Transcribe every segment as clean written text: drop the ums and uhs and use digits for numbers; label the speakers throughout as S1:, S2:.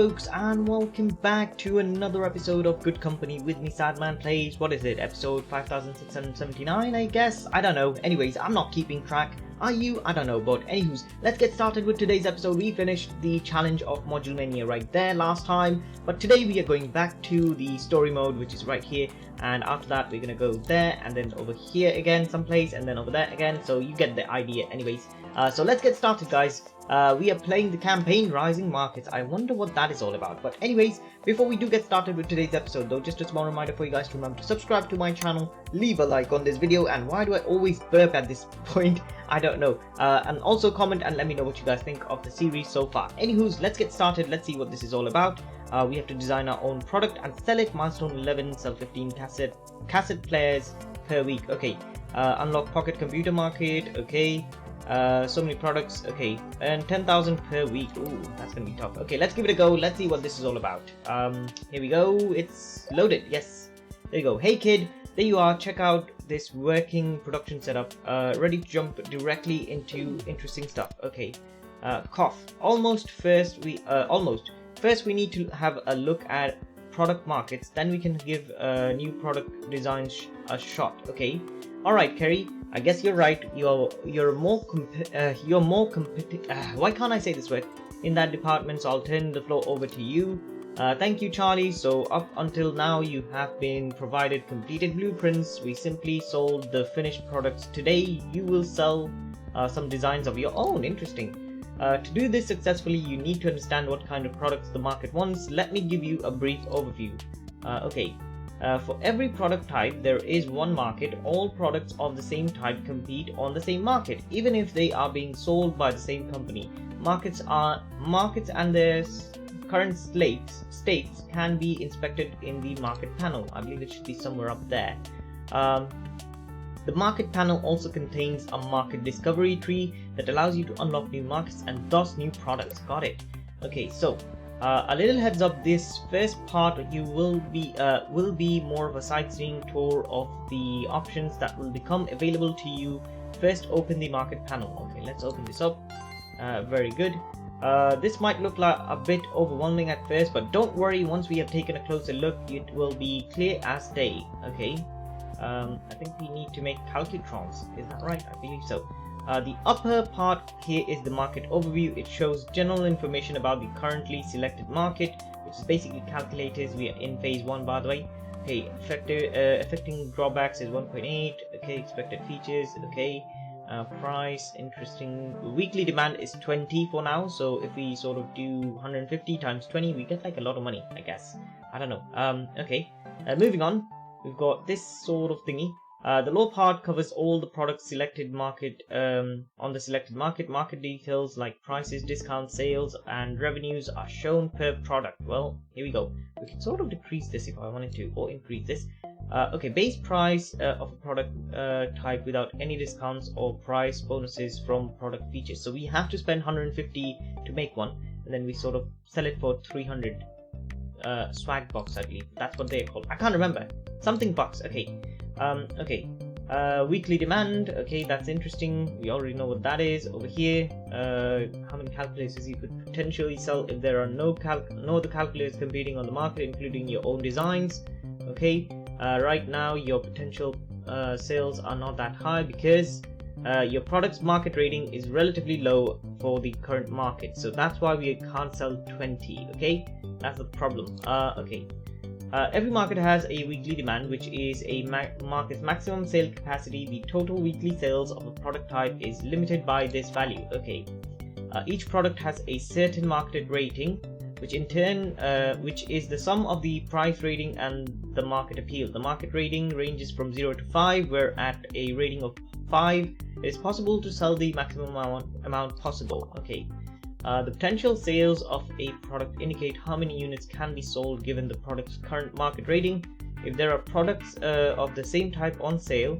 S1: folks, and welcome back to another episode of Good Company with me, Sadman Plays. What is it, episode 5679, I guess? I don't know. Anyways, I'm not keeping track. Are you? I don't know, but anywho's, let's get started with today's episode. We finished the challenge of Module Mania right there last time, but today we are going back to the story mode, which is right here, and after that we're gonna go there, and then over here again someplace, and then over there again, so you get the idea. Anyways, so let's get started, guys. We are playing the campaign Rising Markets. I wonder what that is all about. But anyways, before we do get started with today's episode though, just a small reminder for you guys to remember to subscribe to my channel, leave a like on this video, and why do I always burp at this point? I don't know. And also comment and let me know what you guys think of the series so far. Anywho's, let's get started. Let's see what this is all about. We have to design our own product and sell it. Milestone 11, sell 15 cassette players per week. Okay. Unlock pocket computer market. Okay. So many products. Okay, and 10,000 per week. Ooh, that's gonna be tough. Okay, let's give it a go. Let's see what this is all about. Here we go. It's loaded. Yes, there you go. Hey kid, there you are. Check out this working production setup. Ready to jump directly into interesting stuff. Okay. Cough. First we need to have a look at product markets. Then we can give new product designs a shot. Okay. All right, Kerry. I guess you're right. You're more competitive. Why can't I say this word? In that department, so I'll turn the floor over to you. Thank you, Charlie. So up until now, you have been provided completed blueprints. We simply sold the finished products. Today, you will sell some designs of your own. Interesting. To do this successfully, you need to understand what kind of products the market wants. Let me give you a brief overview. Okay. For every product type, there is one market. All products of the same type compete on the same market, even if they are being sold by the same company. Markets and their current states can be inspected in the market panel. I believe it should be somewhere up there. The market panel also contains a market discovery tree that allows you to unlock new markets and thus new products. Got it. Okay, so a little heads up, this first part will be more of a sightseeing tour of the options that will become available to you. First, open the market panel. Okay, let's open this up. Very good. This might look like a bit overwhelming at first, but don't worry, once we have taken a closer look, it will be clear as day. Okay. I think we need to make calcutrons. Is that right? I believe so. The upper part here is the market overview. It shows general information about the currently selected market, which is basically calculators. We are in phase 1, by the way. Okay, affecting drawbacks is 1.8. Okay, expected features. Okay, price, interesting. Weekly demand is 20 for now. So if we sort of do 150 times 20, we get like a lot of money, I guess. I don't know. Okay, moving on. We've got this sort of thingy. The lower part covers all the products selected market on the selected market. Market details like prices, discounts, sales, and revenues are shown per product. Well, here we go. We can sort of decrease this if I wanted to, or increase this. Okay, base price of a product type without any discounts or price bonuses from product features. So we have to spend 150 to make one, and then we sort of sell it for 300 swag box, I believe. That's what they're called. I can't remember. Something bucks. Okay. Okay. Weekly demand. Okay, that's interesting. We already know what that is. Over here, how many calculators you could potentially sell if there are no other calculators competing on the market, including your own designs. Okay. Right now, your potential sales are not that high because your product's market rating is relatively low for the current market. So that's why we can't sell 20. Okay, that's the problem. Okay. Every market has a weekly demand, which is a market's maximum sale capacity. The total weekly sales of a product type is limited by this value. Okay. Each product has a certain market rating, which in turn, which is the sum of the price rating and the market appeal. The market rating ranges from 0 to 5, where at a rating of 5, it is possible to sell the maximum amount possible. Okay. The potential sales of a product indicate how many units can be sold given the product's current market rating. If there are products of the same type on sale,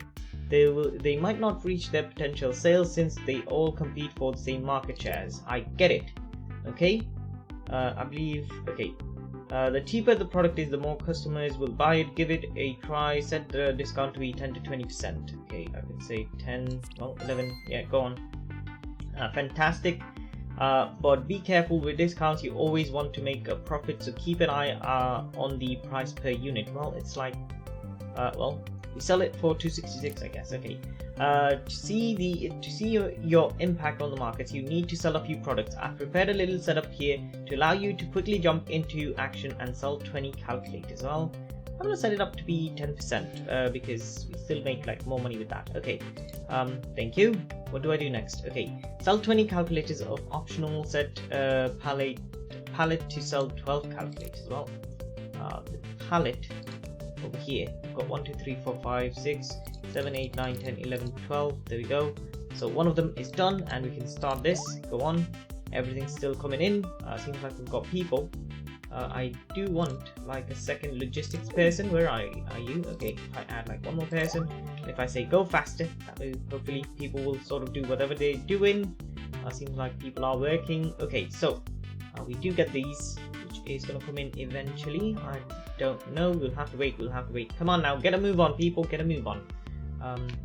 S1: they might not reach their potential sales since they all compete for the same market shares. I get it. Okay. I believe. Okay. The cheaper the product is, the more customers will buy it. Give it a try. Set the discount to be 10 to 20%. Okay, I can say 10, well, 11. Yeah, go on. Fantastic. But be careful with discounts. You always want to make a profit, so keep an eye on the price per unit. Well, it's like well, we sell it for 266, I guess. Okay. To see your impact on the markets, you need to sell a few products. I've prepared a little setup here to allow you to quickly jump into action and sell 20 calculators. Well, I'm gonna set it up to be 10% because we still make like more money with that. Okay. Thank you. What do I do next? Okay. Sell 20 calculators of optional set palette to sell 12 calculators. Well, the palette over here, we've got 1 2 3 4 5 6 7 8 9 10 11 12. There we go. So one of them is done and we can start this. Go on. Everything's still coming in. Seems like we've got people. I do want like a second logistics person. Where are you? Okay, if I add like one more person, and if I say go faster, that way hopefully people will sort of do whatever they're doing. Seems like people are working. Okay, so we do get these, which is going to come in eventually. I don't know. We'll have to wait. Come on now, get a move on, people. Get a move on.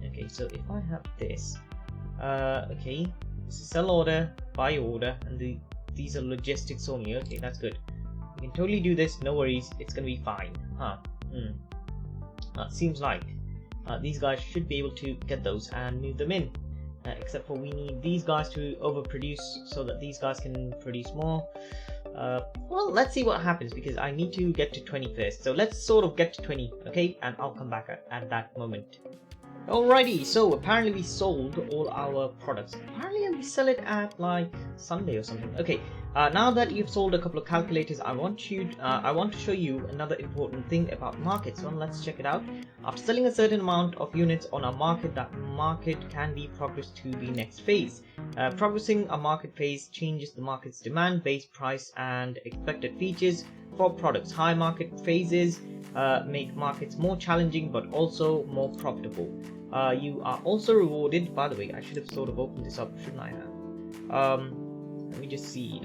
S1: Okay, so if I have this, okay, this is sell order, buy order, and these are logistics only. Okay, that's good. We can totally do this, no worries, it's gonna be fine. Seems like these guys should be able to get those and move them in. Except for we need these guys to overproduce so that these guys can produce more. Well, let's see what happens because I need to get to 20 first. So let's sort of get to 20, okay? And I'll come back at that moment. Alrighty, so apparently we sold all our products. Apparently we sell it at like Sunday or something. Okay, now that you've sold a couple of calculators, I want to show you another important thing about markets. So let's check it out. After selling a certain amount of units on a market, that market can be progressed to the next phase. Progressing a market phase changes the market's demand, base price, and expected features for products. High market phases make markets more challenging but also more profitable. You are also rewarded. By the way, I should have sort of opened this up, shouldn't I have? Let me just see.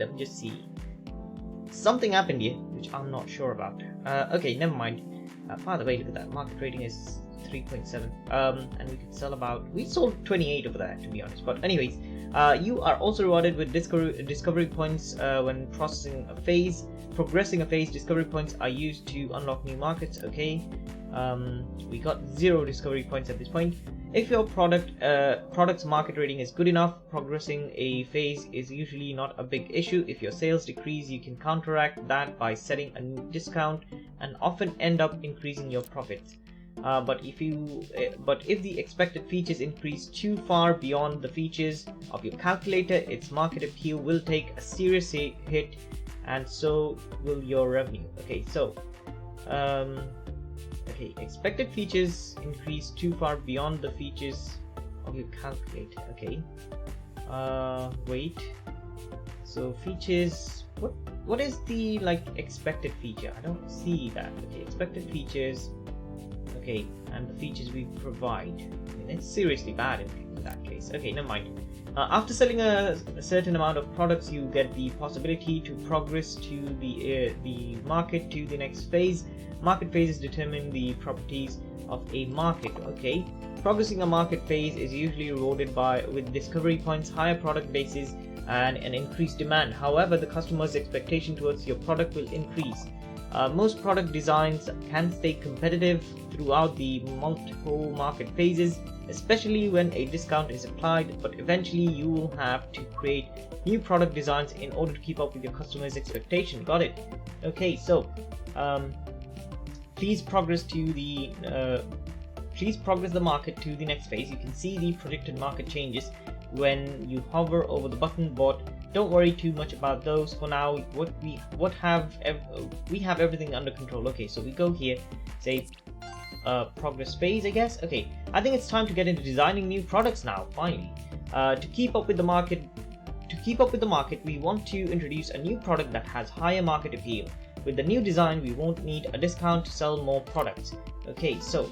S1: Something happened here which I'm not sure about. Okay, never mind. By the way, look at that. Market rating is 3.7. And we could sell about. We sold 28 over there, to be honest. But anyways, you are also rewarded with discovery points when processing a phase. Progressing a phase, discovery points are used to unlock new markets. Okay, we got 0 discovery points at this point. If your product's market rating is good enough, progressing a phase is usually not a big issue. If your sales decrease, you can counteract that by setting a new discount and often end up increasing your profits. But if the expected features increase too far beyond the features of your calculator, its market appeal will take a serious hit, and so will your revenue. Okay, so okay, expected features increase too far beyond the features of your calculator. Okay, wait, so features, what is the like expected feature? I don't see that. Okay, expected features. Okay, and the features we provide. I mean, it's seriously bad in that case. Okay, never mind. After selling a certain amount of products, you get the possibility to progress to the market to the next phase. Market phases determine the properties of a market. Okay, progressing a market phase is usually rewarded with discovery points, higher product bases, and an increased demand. However, the customer's expectation towards your product will increase. Most product designs can stay competitive throughout the multiple market phases, especially when a discount is applied, but eventually you will have to create new product designs in order to keep up with your customers' expectation. Got it? Okay, so please progress the market to the next phase. You can see the predicted market changes when you hover over the button, but don't worry too much about those for now. We have everything under control. Okay, so we go here, say progress phase, I guess. Okay, I think it's time to get into designing new products now. Finally, to keep up with the market, we want to introduce a new product that has higher market appeal. With the new design, we won't need a discount to sell more products. Okay, so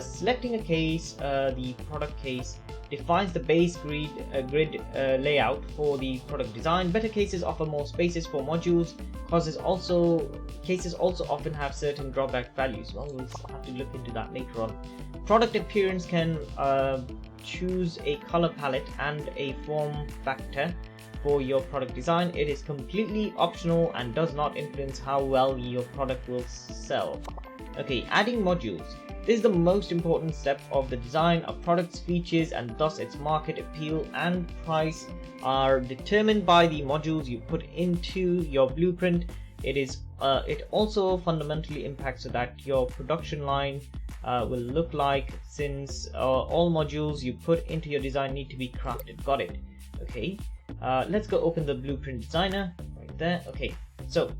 S1: selecting a case, the product case defines the base grid layout for the product design. Better cases offer more spaces for modules. Cases also often have certain drawback values. Well, we'll have to look into that later on. Product appearance can choose a color palette and a form factor for your product design. It is completely optional and does not influence how well your product will sell. Okay, adding modules. This is the most important step of the design. A product's features and thus its market appeal and price are determined by the modules you put into your blueprint. It also fundamentally impacts so that your production line will look like, since all modules you put into your design need to be crafted. Got it. Okay, let's go open the blueprint designer right there. Okay, so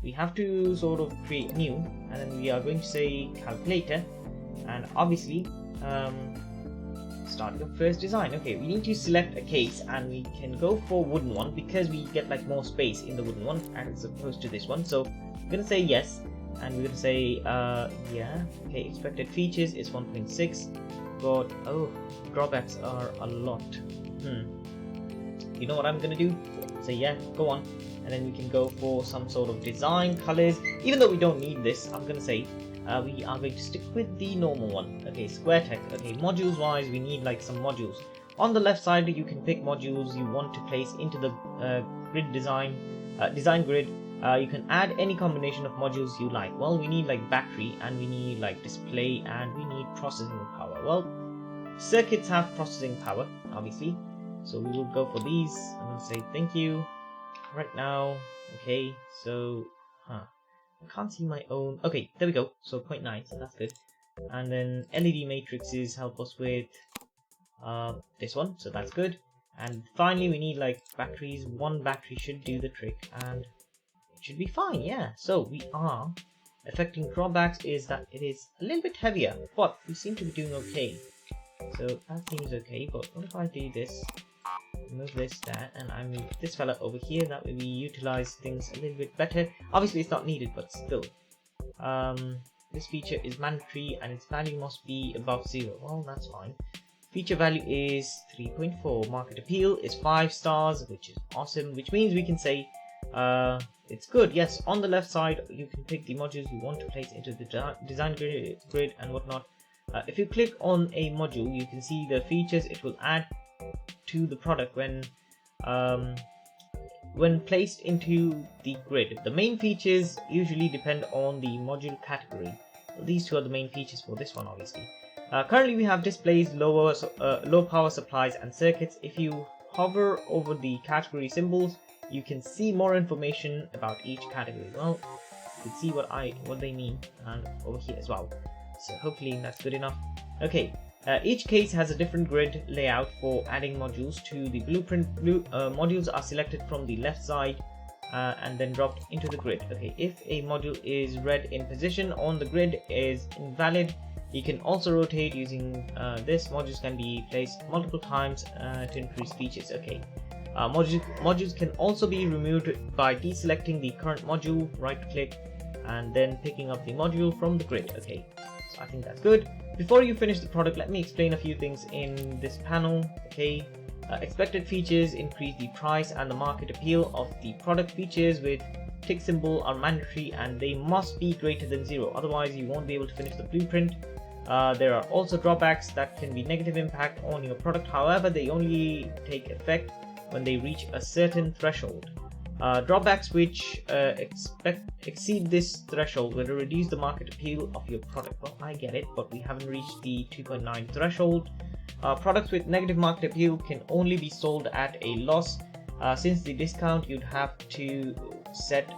S1: we have to sort of create new, and then we are going to say calculator, and obviously start your first design. Okay, we need to select a case, and we can go for wooden one because we get like more space in the wooden one as opposed to this one. So I'm gonna say yes, and we're gonna say yeah. Okay, expected features is 1.6, but oh, drawbacks are a lot. You know what I'm gonna do? Say yeah, go on, and then we can go for some sort of design colors. Even though we don't need this, I'm gonna say we are going to stick with the normal one. Okay, square tech. Okay, modules wise, we need like some modules. On the left side, you can pick modules you want to place into the grid design grid. You can add any combination of modules you like. Well, we need like battery, and we need like display, and we need processing power. Well, circuits have processing power, obviously, so we will go for these. I'm gonna say thank you right now. Okay, so I can't see my own. Okay, there we go. So 0.9, so that's good. And then LED matrices help us with this one, so that's good. And finally, we need like batteries. One battery should do the trick, and it should be fine. Yeah. So we are affecting drawbacks is that it is a little bit heavier, but we seem to be doing okay. So that seems okay. But what if I do this? Move this there, and I move this fella over here. That way we utilize things a little bit better. Obviously it's not needed, but still. This feature is mandatory and its value must be above 0. Well, that's fine. Feature value is 3.4. Market appeal is 5 stars, which is awesome, which means we can say it's good. Yes, on the left side you can pick the modules you want to place into the design grid and whatnot. If you click on a module, you can see the features it will add to the product when placed into the grid. The main features usually depend on the module category. These two are the main features for this one, obviously. Currently we have displays, low power supplies, and circuits. If you hover over the category symbols, you can see more information about each category. Well, you can see what they mean, and over here as well. So hopefully that's good enough. Okay. Each case has a different grid layout for adding modules to the blueprint. Modules are selected from the left side and then dropped into the grid. Okay, if a module is red in position on the grid is invalid, you can also rotate using this. Modules can be placed multiple times to increase features. Okay, modules can also be removed by deselecting the current module, right click, and then picking up the module from the grid. Okay, so I think that's good. Before you finish the product, let me explain a few things in this panel. Okay, expected features increase the price and the market appeal of the product. Features with tick symbol are mandatory and they must be greater than 0, otherwise you won't be able to finish the blueprint. There are also drawbacks that can be negative impact on your product, however they only take effect when they reach a certain threshold. Drawbacks which exceed this threshold will reduce the market appeal of your product. Well, I get it, but we haven't reached the 2.9 threshold. Products with negative market appeal can only be sold at a loss. Since the discount you'd have to set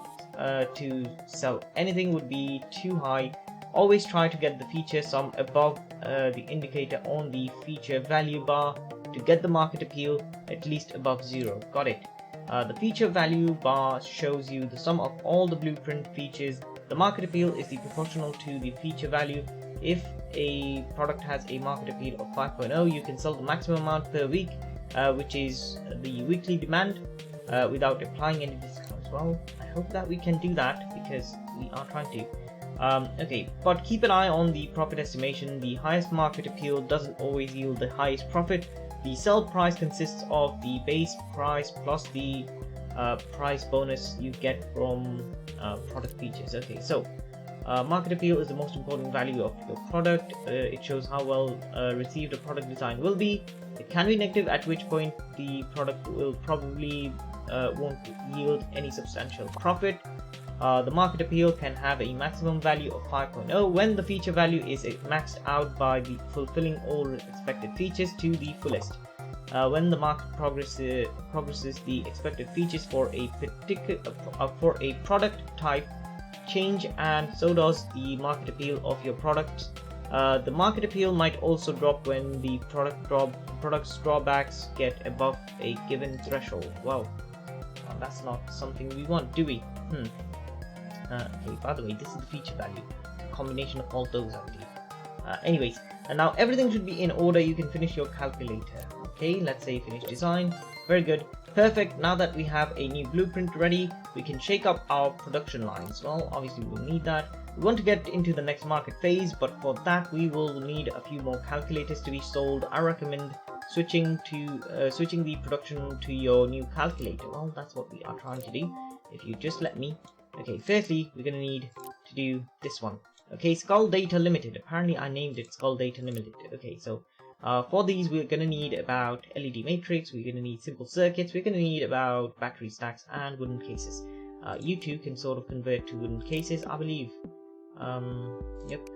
S1: to sell anything would be too high, always try to get the feature sum above the indicator on the feature value bar to get the market appeal at least above 0. Got it. The feature value bar shows you the sum of all the blueprint features. The market appeal is the proportional to the feature value. If a product has a market appeal of 5.0, you can sell the maximum amount per week, which is the weekly demand, without applying any discounts. Well, I hope that we can do that because we are trying to. Okay, but keep an eye on the profit estimation. The highest market appeal doesn't always yield the highest profit. The sell price consists of the base price plus the price bonus you get from product features. Okay, so market appeal is the most important value of your product. It shows how well received a product design will be. It can be negative, at which point the product will probably won't yield any substantial profit. The market appeal can have a maximum value of 5.0 when the feature value is maxed out by the fulfilling all expected features to the fullest. When the market progresses the expected features for a product type change, and so does the market appeal of your product. The market appeal might also drop when the product's drawbacks get above a given threshold. Wow, that's not something we want, do we? Okay, by the way, this is the feature value. It's a combination of all those, I believe. Anyways, and now everything should be in order. You can finish your calculator. Okay, let's say finish design. Very good. Perfect. Now that we have a new blueprint ready, we can shake up our production lines. Well, obviously we'll need that. We want to get into the next market phase, but for that we will need a few more calculators to be sold. I recommend switching the production to your new calculator. Well, that's what we are trying to do. If you just let me. Okay, firstly, we're going to need to do this one. Okay, Skull Data Limited. Apparently I named it Skull Data Limited. Okay, so for these we're going to need about LED matrix, we're going to need simple circuits, we're going to need about battery stacks and wooden cases. You two can sort of convert to wooden cases, I believe. Yep.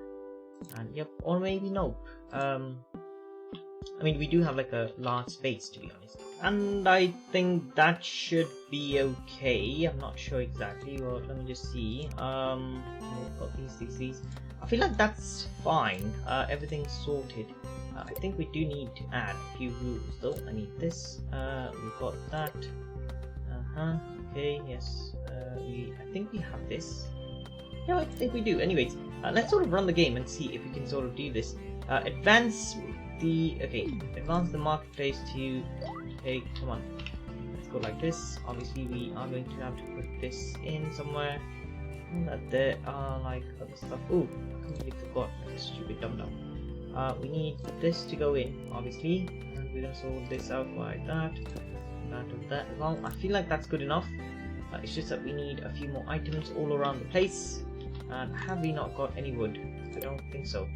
S1: And yep, or maybe nope. I mean, we do have like a large space, to be honest. And I think that should be okay. I'm not sure exactly, but let me just see. We've got these. I feel like that's fine. Everything's sorted. I think we do need to add a few rules though. I need this. We've got that. Okay, yes. I think we have this. Yeah, I think we do. Anyways, let's sort of run the game and see if we can sort of do this. Advance the marketplace to, okay, come on, let's go like this. Obviously we are going to have to put this in somewhere, and that there are like other stuff. Oh, I completely forgot, like stupid dum dum. We need this to go in, obviously, and we're gonna sort this out like that of that. Well, I feel like that's good enough. It's just that we need a few more items all around the place. And have we not got any wood? I don't think so.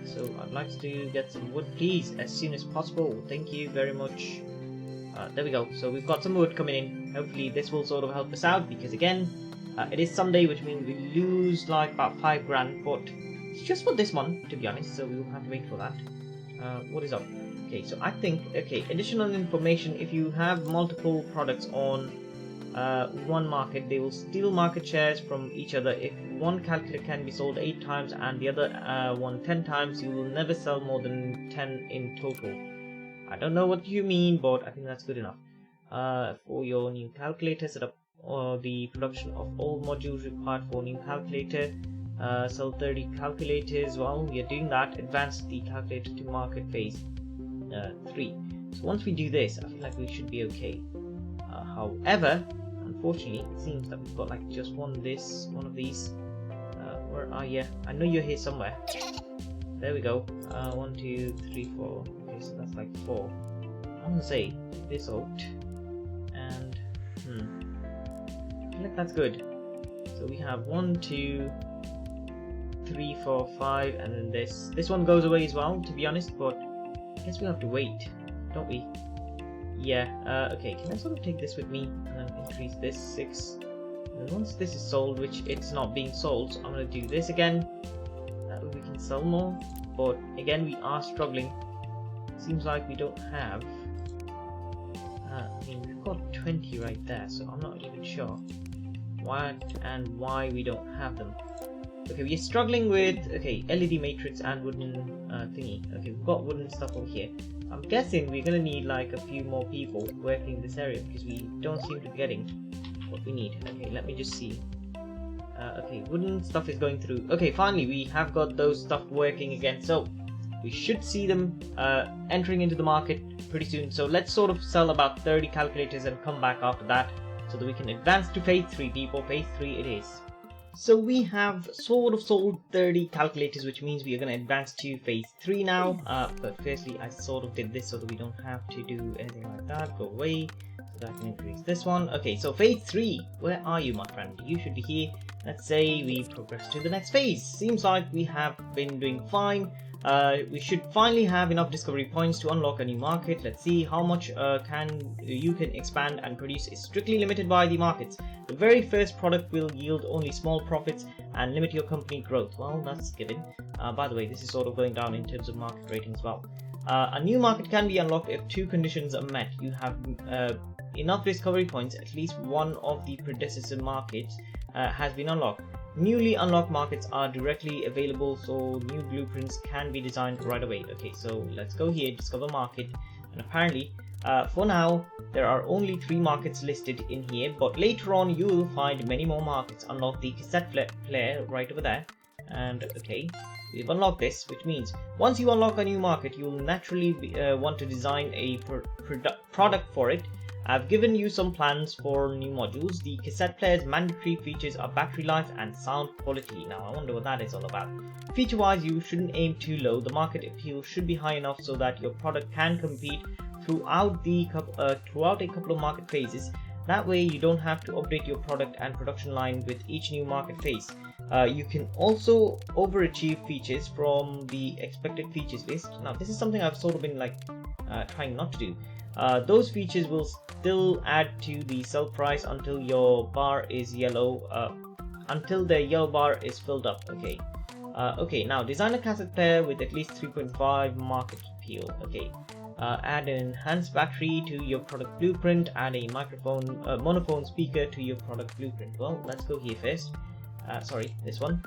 S1: So I'd like to get some wood, please, as soon as possible. Thank you very much. There we go. So we've got some wood coming in. Hopefully this will sort of help us out, because again, it is Sunday, which means we lose like about 5 grand, but it's just for this month, to be honest, so we will have to wait for that. What is up? Okay, so I think, okay, additional information: if you have multiple products on one market, they will steal market shares from each other. If one calculator can be sold 8 times and the other one 10 times, you will never sell more than 10 in total. I don't know what you mean, but I think that's good enough. For your new calculator, set up the production of all modules required for new calculator. Sell 30 calculators. Well, we are doing that. Advance the calculator to market phase 3. So once we do this, I feel like we should be okay. However, unfortunately, it seems that we've got like just one of these. Where are you? I know you're here somewhere. There we go. 1, 2, 3, 4. Okay, so that's like 4. I'm gonna say this out, and I feel like that's good. So we have 1, 2, 3, 4, 5, and then this one goes away as well, to be honest. But I guess we'll have to wait, don't we? Yeah, okay, can I sort of take this with me and then increase this 6, and then once this is sold, which it's not being sold, so I'm going to do this again. That way we can sell more, but again we are struggling. Seems like we don't have, I mean, we've got 20 right there, so I'm not even sure what and why we don't have them. Okay, we're struggling with, okay, LED matrix and wooden thingy. Okay, we've got wooden stuff over here. I'm guessing we're gonna need like a few more people working in this area, because we don't seem to be getting what we need. Okay, let me just see. Okay, wooden stuff is going through. Okay, finally we have got those stuff working again, so we should see them entering into the market pretty soon. So let's sort of sell about 30 calculators and come back after that, so that we can advance to phase 3, people. Phase 3 it is. So we have sort of sold 30 calculators, which means we are going to advance to phase 3 now. But firstly, I sort of did this so that we don't have to do anything like that. Go away, so that I can increase this one. Okay, so phase 3, where are you, my friend? You should be here. Let's say we progress to the next phase. Seems like we have been doing fine. We should finally have enough discovery points to unlock a new market. Let's see how much you can expand and produce is strictly limited by the markets. The very first product will yield only small profits and limit your company growth. Well, that's given. By the way, this is sort of going down in terms of market rating as well. A new market can be unlocked if two conditions are met. You have enough discovery points, at least one of the predecessor markets has been unlocked. Newly unlocked markets are directly available, so new blueprints can be designed right away. Okay, so let's go here, discover market, and apparently for now there are only 3 markets listed in here, but later on you will find many more markets. Unlock the cassette player right over there, and okay, we've unlocked this, which means once you unlock a new market you will naturally want to design a product for it. I've given you some plans for new modules. The cassette player's mandatory features are battery life and sound quality. Now I wonder what that is all about. Feature wise, you shouldn't aim too low. The market appeal should be high enough so that your product can compete throughout a couple of market phases. That way you don't have to update your product and production line with each new market phase. You can also overachieve features from the expected features list. Now this is something I've sort of been like trying not to do. Those features will still add to the sell price until your bar is yellow, until the yellow bar is filled up. Okay. Okay, now design a cassette player with at least 3.5 market appeal. Okay. Add an enhanced battery to your product blueprint. Add a monophone speaker to your product blueprint. Well, let's go here first. Sorry, this one.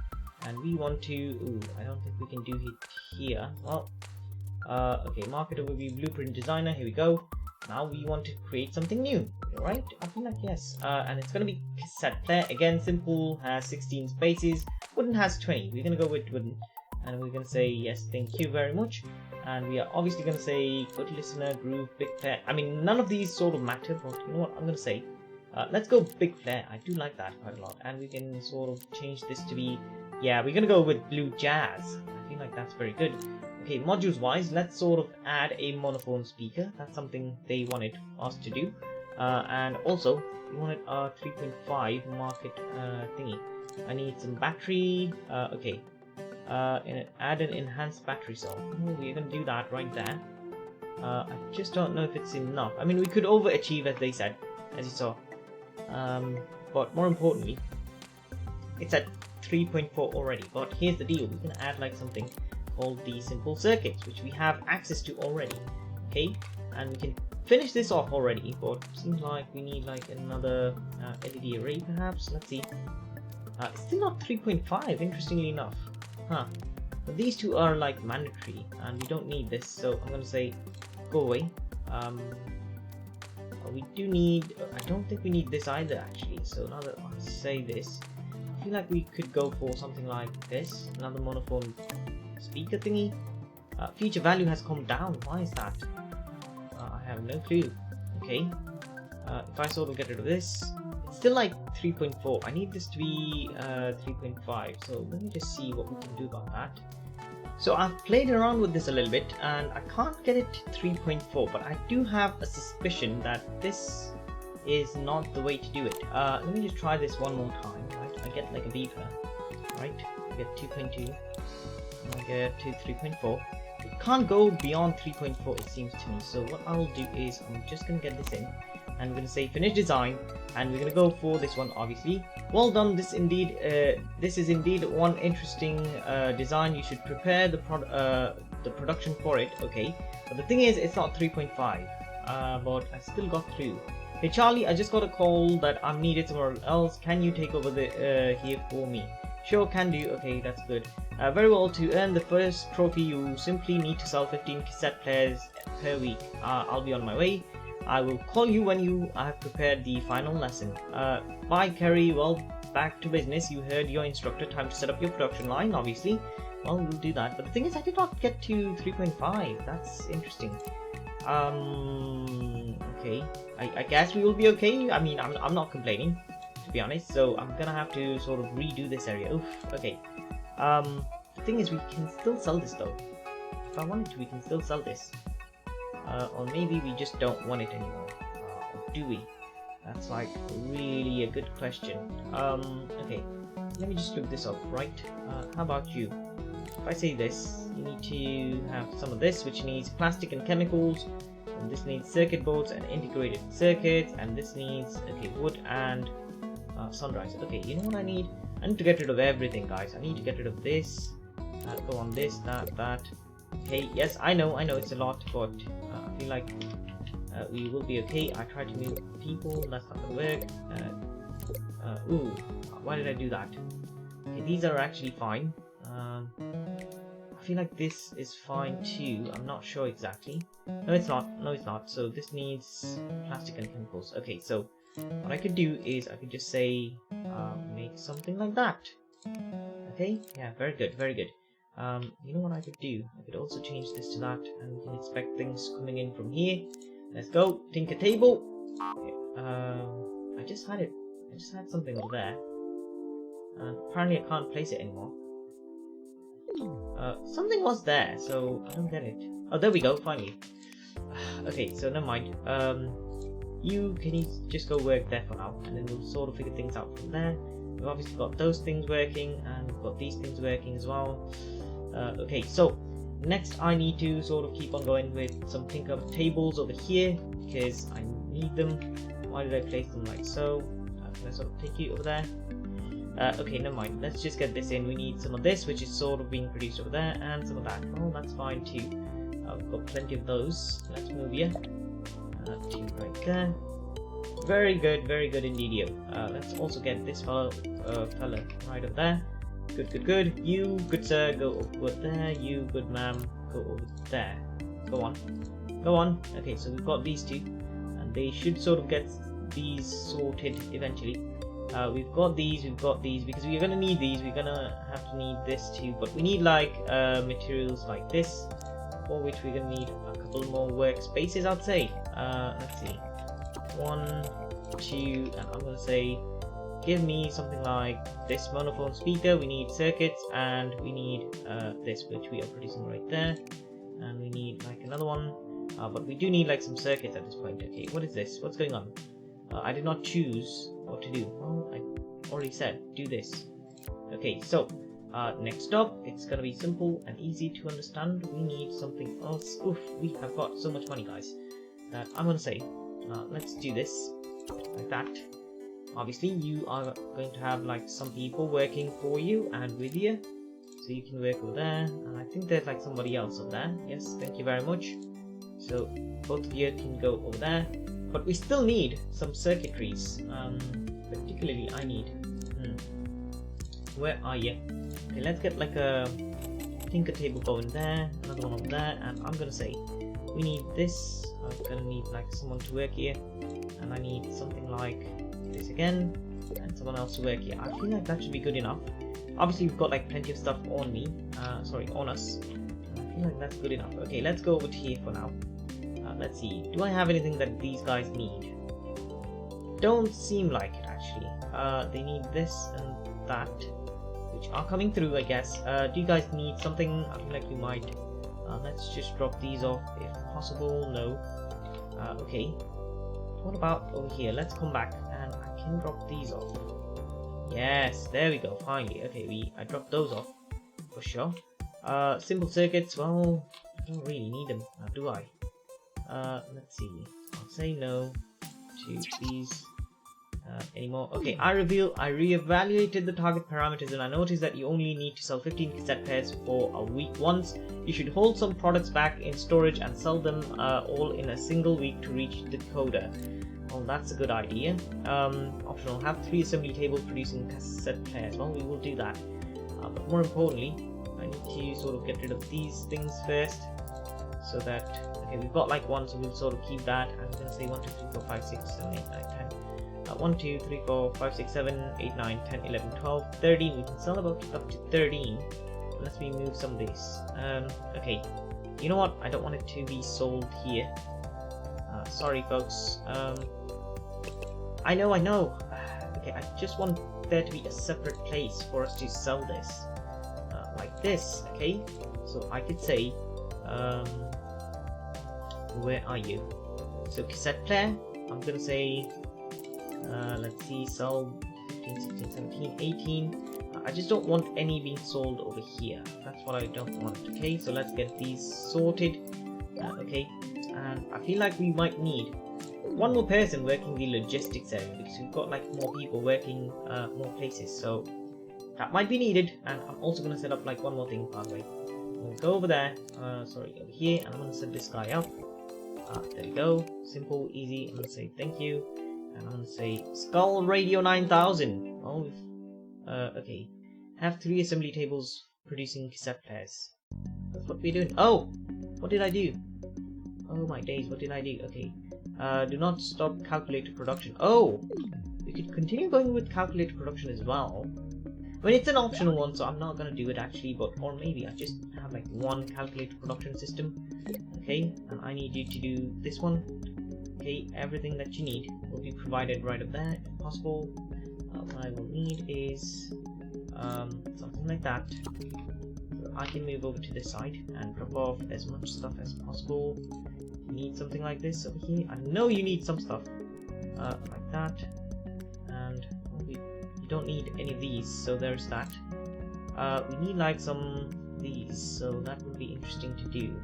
S1: And we want to. Ooh, I don't think we can do it here. Well. Okay, market overview, blueprint designer, here we go. Now we want to create something new, right? I feel like yes. And it's going to be cassette player. Again, simple, has 16 spaces. Wooden has 20. We're going to go with wooden. And we're going to say yes, thank you very much. And we are obviously going to say good listener, groove, big player. I mean, none of these sort of matter, but you know what I'm going to say? Let's go big player. I do like that quite a lot. And we can sort of change this to be, yeah, we're going to go with blue jazz. I feel like that's very good. Okay, modules wise, let's sort of add a monophone speaker. That's something they wanted us to do. And also, we wanted a 3.5 market thingy. I need some battery. Okay. Add an enhanced battery cell. We're going to do that right there. I just don't know if it's enough. I mean, we could overachieve, as they said, as you saw. But more importantly, it's at 3.4 already. But here's the deal. We can add like something called the simple circuits, which we have access to already. Okay, and we can finish this off already, but seems like we need like another LED array perhaps. Let's see. It's still not 3.5, interestingly enough. Huh. But these two are like mandatory and we don't need this, so I'm gonna say go away. We do need, I don't think we need this either actually, so now that I say this, I feel like we could go for something like this, another monophone speaker thingy. Feature value has come down. Why is that? I have no clue. Okay. If I sort of get rid of this, it's still like 3.4. I need this to be 3.5. So let me just see what we can do about that. So I've played around with this a little bit and I can't get it to 3.4, but I do have a suspicion that this is not the way to do it. Let me just try this one more time. Right? I get like a beeper. Right? I get 2.2. I get to 3.4. It can't go beyond 3.4 it seems to me, so what I'll do is I'm just going to get this in and we're going to say finish design and we're going to go for this one obviously. Well done, this is indeed one interesting design. You should prepare the production for it. Okay, but the thing is it's not 3.5 but I still got through. Hey Charlie, I just got a call that I'm needed somewhere else. Can you take over the here for me? Sure, can do. Okay, that's good. Very well, to earn the first trophy you simply need to sell 15 cassette players per week. I'll be on my way. I will call you when you have prepared the final lesson. Bye Kerry, well, back to business. You heard your instructor, time to set up your production line, obviously. Well, we'll do that, but the thing is I did not get to 3.5, that's interesting. Okay, I guess we will be okay. I mean, I'm not complaining, to be honest, so I'm gonna have to sort of redo this area. Oof, okay. The thing is we can still sell this though. If I wanted to, we can still sell this. Or maybe we just don't want it anymore. Or do we? That's like really a good question. Okay, let me just look this up, right? How about you? if I say this, you need to have some of this, which needs plastic and chemicals, and this needs circuit boards and integrated circuits, and this needs, okay, wood and sunrise. Okay, you know what I need? I need to get rid of everything, guys. I need to get rid of this, go on this, that. Okay, yes, I know it's a lot, but I feel like we will be okay. I tried to move people, that's not gonna work. Ooh, why did I do that? Okay, these are actually fine. I feel like this is fine too. I'm not sure exactly. No, it's not. So this needs plastic and chemicals. Okay, so what I could do is I could just say make something like that. Okay, yeah, very good. You know what I could do? I could also change this to that, and we can expect things coming in from here. Let's go, tinker table. Okay, I just had something over there, and apparently I can't place it anymore. Something was there, so I don't get it. Oh, there we go, finally. Okay, so never mind. You just go work there for now, and then we'll sort of figure things out from there. We've obviously got those things working, and we've got these things working as well. Okay, so next I need to sort of keep on going with some tinker tables over here, because I need them. Why did I place them like so? Can I sort of take you over there? Okay, never mind. Let's just get this in. We need some of this, which is sort of being produced over there, and some of that. Oh, that's fine too. We've got plenty of those. Let's move here. Two right there. Very good indeed. Let's also get this fella right over there. Good. You, good sir, go over there. You, good ma'am, go over there. Go on. Okay, so we've got these two, and they should sort of get these sorted eventually. We've got these because we're gonna need these. We're gonna have to need this too, but we need like materials like this, for which we're gonna need a couple more workspaces, I'd say. Let's see, 1, 2, and I'm gonna say give me something like this monophone speaker. We need circuits, and we need this, which we are producing right there, and we need like another one, but we do need like some circuits at this point. Okay, what is this? What's going on? I did not choose what to do. Well, I already said do this. Okay, so next up, it's gonna be simple and easy to understand. We need something else. Oof, we have got so much money, guys, that I'm gonna say let's do this like that. Obviously you are going to have like some people working for you and with you, so you can work over there, and I think there's like somebody else over there. Yes, thank you very much. So both of you can go over there, but we still need some circuitries. Particularly I need where are you? Okay, let's get like a tinker table going there, another one over there, and I'm gonna say we need this. I'm gonna need like someone to work here, and I need something like this again, and someone else to work here. I feel like that should be good enough. Obviously we've got like plenty of stuff on me, on us. I feel like that's good enough. Okay, let's go over to here for now. Let's see, do I have anything that these guys need? Don't seem like it actually. They need this and that, which are coming through, I guess. Do you guys need something? I feel like you might. Let's just drop these off if possible. No. Okay. What about over here? Let's come back and I can drop these off. Yes, there we go, finally. Okay, I dropped those off for sure. Simple circuits, well, I don't really need them, now do I? Let's see. I'll say no to these anymore. Okay, I reevaluated the target parameters, and I noticed that you only need to sell 15 cassette pairs for a week once. You should hold some products back in storage and sell them all in a single week to reach the quota. Well, that's a good idea. Optional, have 3 assembly tables producing cassette pairs. Well, we will do that. But more importantly, I need to sort of get rid of these things first, so that, okay, we've got like 1, so we'll sort of keep that. I'm going to say 1, 2, 3, 4, 5, 6, 7, 8, 9, 10. 1, 2, 3, 4, 5, 6, 7, 8, 9, 10, 11, 12, 13. We can sell about up to 13. Let's remove some of these. Okay, you know what? I don't want it to be sold here. Sorry, folks. I know. Okay, I just want there to be a separate place for us to sell this. Like this, okay? So I could say, where are you? So cassette player, I'm gonna say, let's see, sell 15, 16, 17, 18. I just don't want any being sold over here. That's what I don't want. Okay, so let's get these sorted. Okay, and I feel like we might need one more person working the logistics area, because we've got like more people working more places, so that might be needed. And I'm also going to set up like one more thing, by the way. I'm going to go over there, sorry, over here, and I'm going to set this guy up. There we go, simple, easy. I'm going to say thank you, and I'm going to say Skull Radio 9000. Oh, okay, have 3 assembly tables producing cassette players. That's what we're doing. Oh, what did I do? Oh my days, what did I do? Okay, do not stop calculator production. Oh, we could continue going with calculator production as well. I mean, it's an optional one, so I'm not going to do it actually, but or maybe I just have like one calculator production system. Okay, and I need you to do this one. Okay, everything that you need will be provided right up there if possible. What I will need is something like that. So I can move over to this side and drop off as much stuff as possible. You need something like this over here. I know you need some stuff like that, and you don't need any of these, so there's that. We need like some of these, so that would be interesting to do.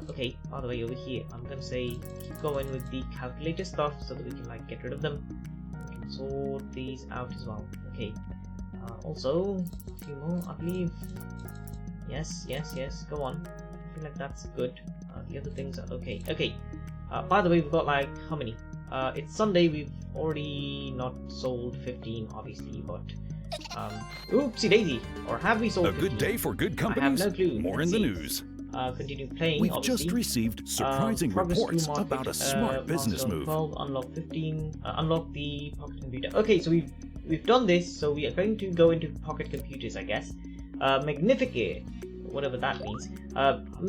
S1: Okay, by the way, over here I'm gonna say keep going with the calculator stuff so that we can like get rid of them. We can sort these out as well. Okay, also a few more, I believe. Yes, go on. I feel like that's good. The other things are okay. Okay, by the way, we've got like how many? It's Sunday. We've already not sold 15, obviously, but oopsie daisy, or have we sold 15?
S2: A good day for good companies.
S1: I have no clue.
S2: More in the news.
S1: Continue playing.
S2: We've
S1: obviously.
S2: just received surprising reports
S1: market,
S2: about a smart business move.
S1: 12, unlock 15. Unlock the pocket computer. Okay, so we've done this. So we are going to go into pocket computers, I guess. Magnificate, whatever that means.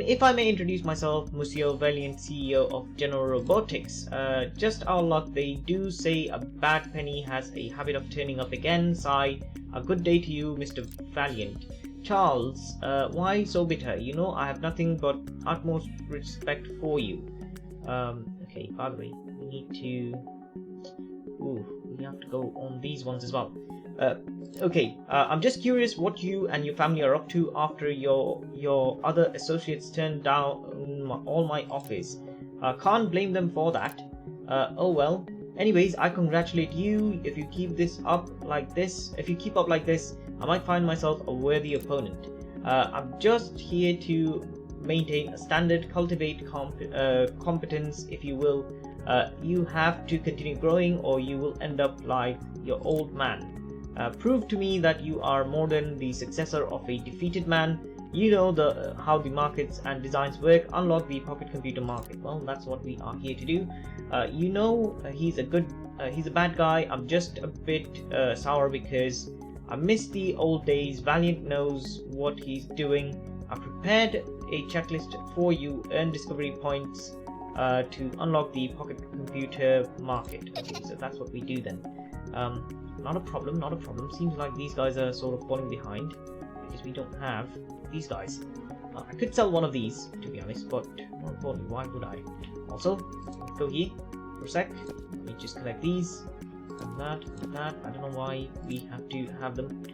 S1: If I may introduce myself, Monsieur Valiant, CEO of General Robotics. Just our luck, they do say a bad penny has a habit of turning up again. Sigh. A good day to you, Mr. Valiant. Charles, why so bitter? You know I have nothing but utmost respect for you. Okay, by the way, we need to... Ooh, we have to go on these ones as well. Okay, I'm just curious what you and your family are up to after your other associates turned down all my offers. Can't blame them for that. Oh well. Anyways, I congratulate you. If you keep this up like this, I might find myself a worthy opponent. I'm just here to maintain a standard, cultivate competence, if you will. You have to continue growing or you will end up like your old man. Prove to me that you are more than the successor of a defeated man. You know how the markets and designs work. Unlock the pocket computer market. Well, that's what we are here to do. You know, he's a bad guy. I'm just a bit sour because I miss the old days. Valiant knows what he's doing. I've prepared a checklist for you. Earn discovery points to unlock the pocket computer market. Okay, so that's what we do then. Not a problem. Seems like these guys are sort of falling behind because we don't have these guys. I could sell one of these, to be honest, but more importantly, why would I? Also, let's go here for a sec. Let me just collect these and that and that. I don't know why we have to have them,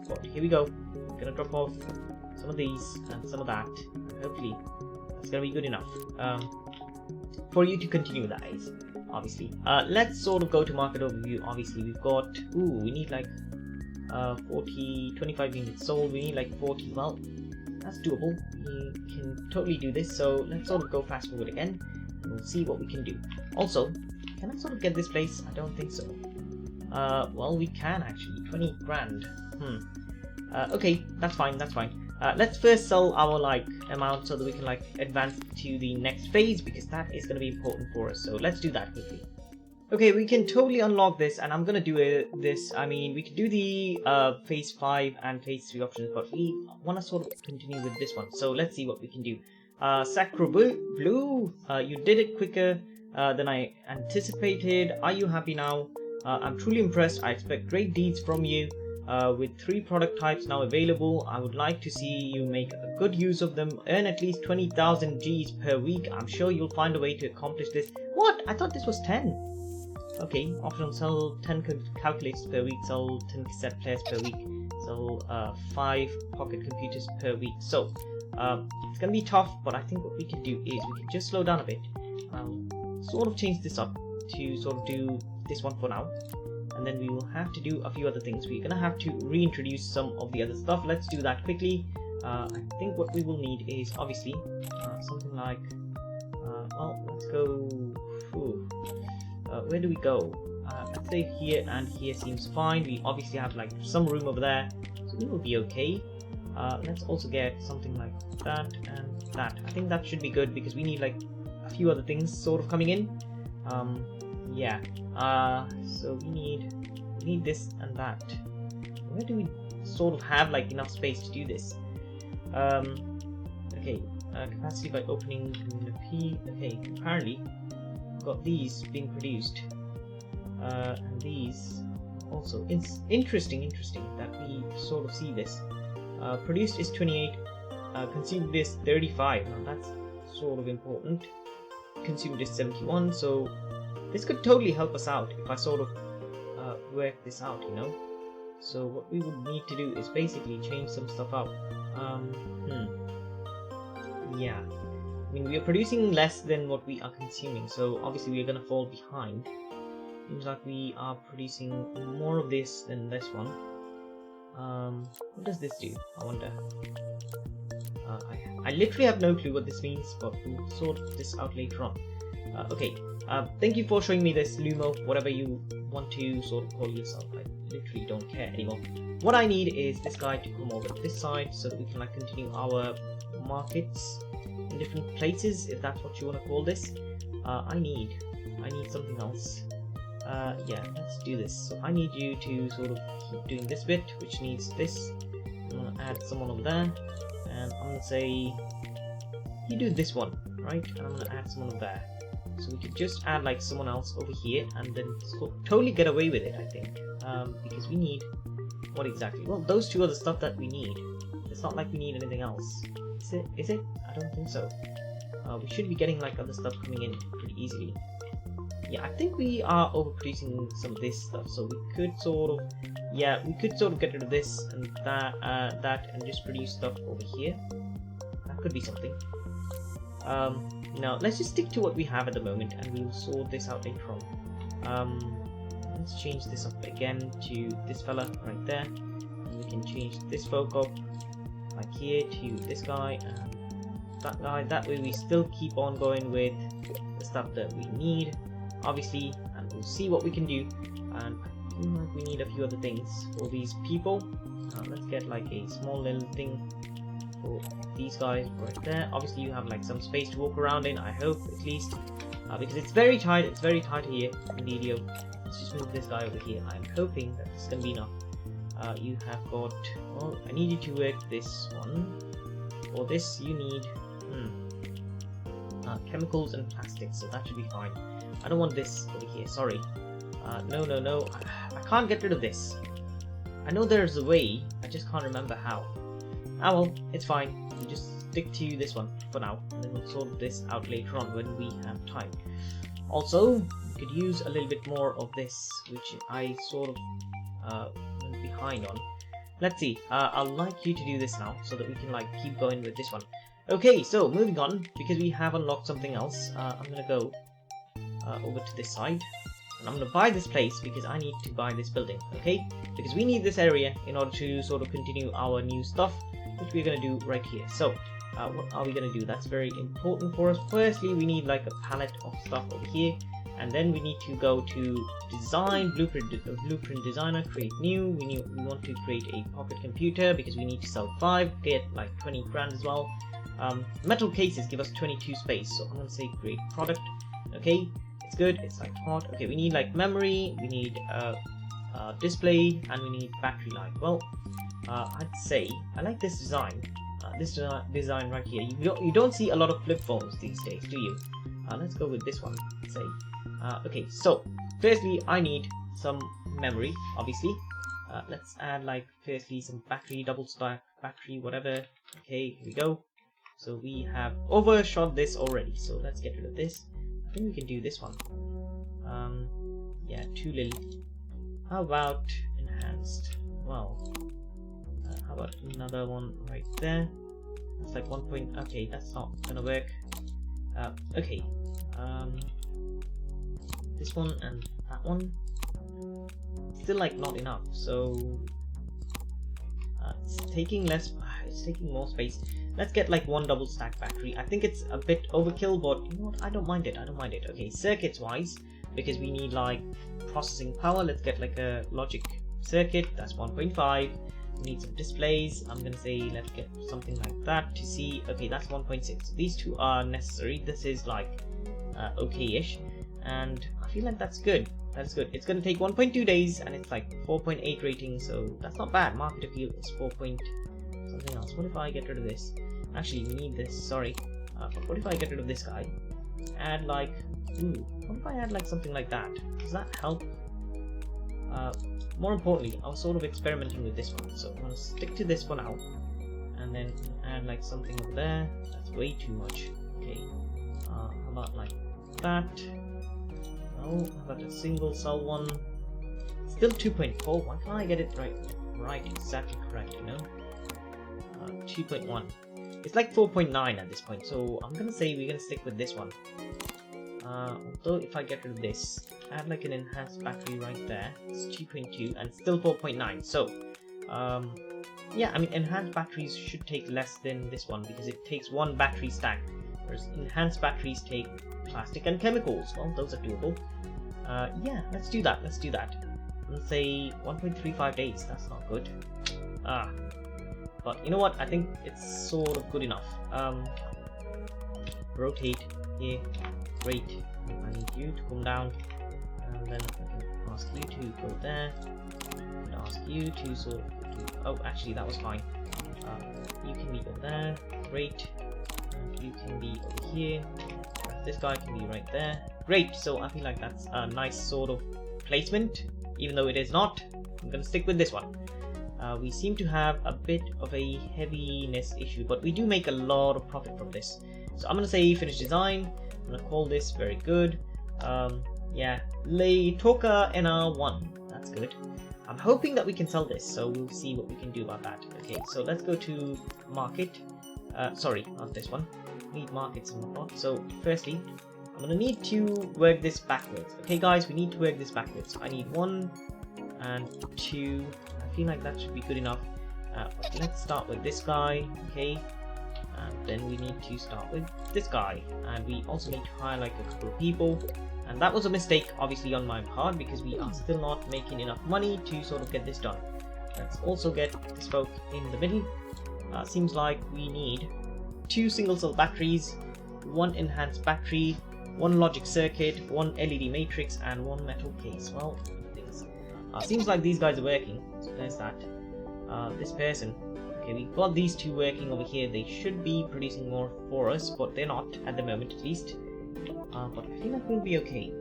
S1: but here we go. I'm gonna drop off some of these and some of that, and hopefully that's gonna be good enough for you to continue, that is, obviously. Let's sort of go to market overview. Obviously, we've got, we need like 25 units sold. We need like 40. Well, that's doable. We can totally do this. So let's sort of go fast forward again, and we'll see what we can do. Also, can I sort of get this place? I don't think so. Well, we can actually. 20 grand. Okay, that's fine. Let's first sell our like amount so that we can like advance to the next phase, because that is going to be important for us. So let's do that quickly. Okay, we can totally unlock this, and I'm going to do this. I mean, we could do the phase 5 and phase 3 options, but we want to sort of continue with this one. So let's see what we can do. Sacro Blue, you did it quicker than I anticipated. Are you happy now? I'm truly impressed. I expect great deeds from you. With 3 product types now available, I would like to see you make a good use of them. Earn at least 20,000 Gs per week. I'm sure you'll find a way to accomplish this. What? I thought this was 10. Okay, optional sell 10 calculators per week, sell 10 cassette players per week, sell 5 pocket computers per week. So it's gonna be tough, but I think what we can do is we can just slow down a bit. Sort of change this up to sort of do this one for now, and then we will have to do a few other things. We're gonna have to reintroduce some of the other stuff. Let's do that quickly. I think what we will need is obviously something like well, let's go. Where do we go? Let's say here and here seems fine. We obviously have like some room over there, so we will be okay. Let's also get something like that and that. I think that should be good because we need like a few other things sort of coming in. Yeah. So we need this and that. Where do we sort of have like enough space to do this? Okay. Capacity by opening P. Okay. Apparently, we've got these being produced, and these also. It's interesting that we sort of see this. Produced is 28. Consumed is 35. Now that's sort of important. Consumed is 71. So this could totally help us out if I sort of work this out, you know. So what we would need to do is basically change some stuff out. Yeah, I mean we are producing less than what we are consuming, so obviously we are gonna fall behind. Seems like we are producing more of this than this one. What does this do? I wonder. I literally have no clue what this means, but we'll sort this out later on. Okay, thank you for showing me this, Lumo, whatever you want to sort of call yourself. I literally don't care anymore. What I need is this guy to come over to this side so that we can like continue our markets in different places, if that's what you want to call this. I need something else. Yeah, let's do this. So I need you to sort of keep doing this bit, which needs this. I'm gonna add someone over there, and I'm gonna say you do this one, right? And I'm gonna add someone over there. So we could just add like someone else over here, and then totally get away with it, I think. Because we need what exactly? Well, those two are the stuff that we need. It's not like we need anything else. Is it? I don't think so. We should be getting like other stuff coming in pretty easily. Yeah, I think we are overproducing some of this stuff, so we could sort of, yeah, we could sort of get rid of this and that, and just produce stuff over here. That could be something. Now let's just stick to what we have at the moment, and we'll sort this out later on. Let's change this up again to this fella right there, and we can change this folk up like here to this guy and that guy. That way we still keep on going with the stuff that we need, obviously, and we'll see what we can do. And I feel like we need a few other things for these people. Let's get like a small little thing for these guys right there. Obviously you have like some space to walk around in, I hope, at least, because it's very tight here in the video. Let's just move this guy over here. I'm hoping that this is gonna be enough. You have got, well, I need you to work this one. For this you need chemicals and plastics, so that should be fine. I don't want this over here, sorry. No, I can't get rid of this. I know there's a way, I just can't remember how. Ah well, it's fine. We'll just stick to this one for now, and then we'll sort this out later on when we have time. Also, we could use a little bit more of this, which I sort of went behind on. Let's see, I'd like you to do this now, so that we can like keep going with this one. Okay, so moving on, because we have unlocked something else, I'm gonna go over to this side, and I'm gonna buy this place because I need to buy this building, okay? Because we need this area in order to sort of continue our new stuff, which we're gonna do right here. So, what are we gonna do? That's very important for us. Firstly, we need like a palette of stuff over here, and then we need to go to design, blueprint designer, create new. We want to create a pocket computer because we need to sell 5, get like 20 grand as well. Metal cases give us 22 space, so I'm gonna say create product. Okay, it's good, it's like hot. Okay, we need like memory, we need display, and we need battery life. Well, I'd say I like this design. This design right here. You don't see a lot of flip phones these days, do you? Let's go with this one. Let's say. Okay, so firstly I need some memory, obviously. Let's add like firstly some battery, double stack battery, whatever. Okay, here we go. So we have overshot this already, so let's get rid of this. I think we can do this one. Yeah, too little. How about enhanced? Well, how about another one right there? It's like 1 point. Okay, that's not gonna work. Okay. This one and that one. Still like not enough. So it's taking less. It's taking more space. Let's get like one double stack battery. I think it's a bit overkill, but you know what? I don't mind it. I don't mind it. Okay, circuits wise, because we need like processing power. Let's get like a logic circuit. That's 1.5. We need some displays. I'm gonna say let's get something like that to see. Okay, that's 1.6. These two are necessary. This is like okay-ish, and I feel like that's good. That's good. It's gonna take 1.2 days, and it's like 4.8 rating, so that's not bad. Market appeal is 4 point something else. What if I get rid of this? Actually, we need this. Sorry. But what if I get rid of this guy? Add like, what if I add like something like that? Does that help? More importantly, I was sort of experimenting with this one, so I'm gonna stick to this for now, and then add like something over there. That's way too much. Okay. How about like that? No. How about a single cell one? Still 2.4. Why can't I get it right, exactly correct? You know. 2.1. It's like 4.9 at this point, so I'm gonna say we're gonna stick with this one. Although if I get rid of this, add like an enhanced battery right there. It's 2.2 and still 4.9. So yeah, I mean enhanced batteries should take less than this one because it takes one battery stack, whereas enhanced batteries take plastic and chemicals. Well, those are doable. Yeah, let's do that. Let's do that. Let's say 1.35 days. That's not good. But you know what? I think it's sort of good enough. Rotate here. Great. I need you to come down, and then I can ask you to go there. And ask you to sort of do. Oh, actually, that was fine. You can be over there. Great. And you can be over here. This guy can be right there. Great. So I feel like that's a nice sort of placement, even though it is not. I'm gonna stick with this one. We seem to have a bit of a heaviness issue, but we do make a lot of profit from this. So I'm gonna say finish design. I'm gonna call this very good. Yeah, Leitoka NR1. That's good. I'm hoping that we can sell this, so we'll see what we can do about that. Okay, so let's go to market. Sorry, not this one. Need markets and whatnot. So firstly, I'm gonna need to work this backwards. Okay, guys, we need to work this backwards. I need 1 and 2. I feel like that should be good enough. But let's start with this guy. Okay. And then we need to start with this guy, and we also need to hire like a couple of people, and that was a mistake obviously on my part because we are still not making enough money to sort of get this done. Let's also get this folk in the middle. Seems like we need 2 single cell batteries, 1 enhanced battery, 1 logic circuit, 1 LED matrix, and 1 metal case. Well, things. Seems like these guys are working, so there's that. This person. Okay, we've got these 2 working over here. They should be producing more for us, but they're not at the moment, at least. But I feel like we'll be okay.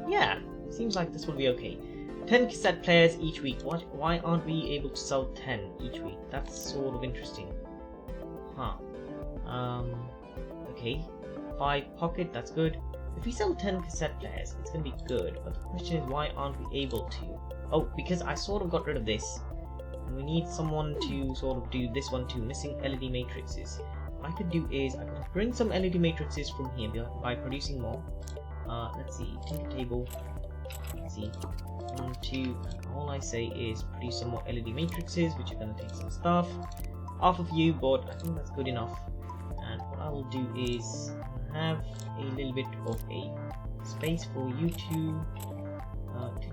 S1: Yeah, seems like this will be okay. 10 cassette players each week. Why aren't we able to sell 10 each week? That's sort of interesting. Huh. Okay. 5 pocket, that's good. If we sell 10 cassette players, it's gonna be good. But the question is, why aren't we able to? Oh, because I sort of got rid of this. We need someone to sort of do this one too, missing LED matrices. What I could do is I could bring some LED matrices from here by producing more. Let's see, tinker table. Let's see, 1, 2, and all I say is produce some more LED matrices, which are going to take some stuff off of you, but I think that's good enough. And what I will do is have a little bit of a space for you to